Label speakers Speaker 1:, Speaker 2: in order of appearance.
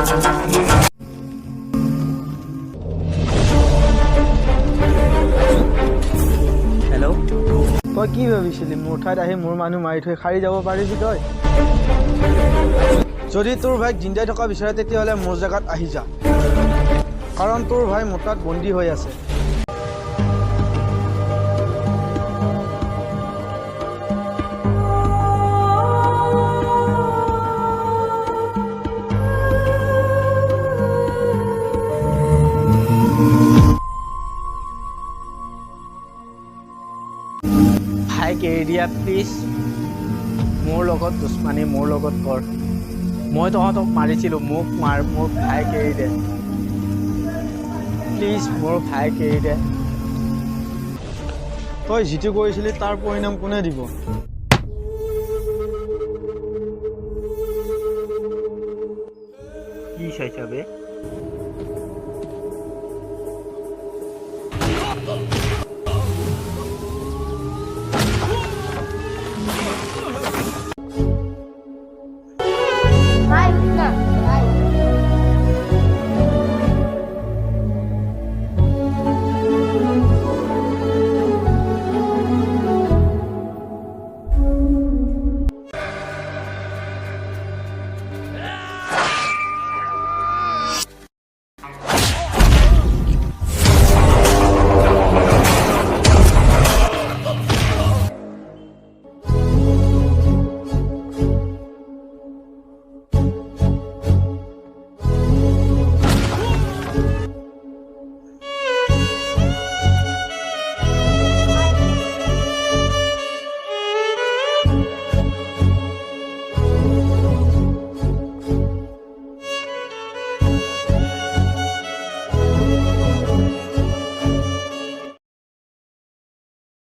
Speaker 1: Hello',
Speaker 2: তই কি ভাবিছিলি মোৰ ঠাইত আহি মোৰ মানুহ মাৰি থৈ সাৰি যাব পাৰিবি তই? যদি তোৰ ভাইক জিন্দাই থকা বিচাৰে তেতিয়াহ'লে মোৰ জেগাত আহি যা, কাৰণ তোৰ ভাই মোৰ তাত বন্দী হৈ আছে।
Speaker 1: ভাইক এৰি দিয়া প্লিজ। মোৰ লগত দুশ্মনী মোৰ লগত কৰ। মই তহঁতক মাৰিছিলোঁ, মোক মাৰ, মোৰ ভাইক এৰি দে প্লিজ, মোৰ ভাইক এৰি দে।
Speaker 2: তই যিটো কৰিছিলি তাৰ পৰিণাম কোনে দিব?
Speaker 1: কি চাইছা বে?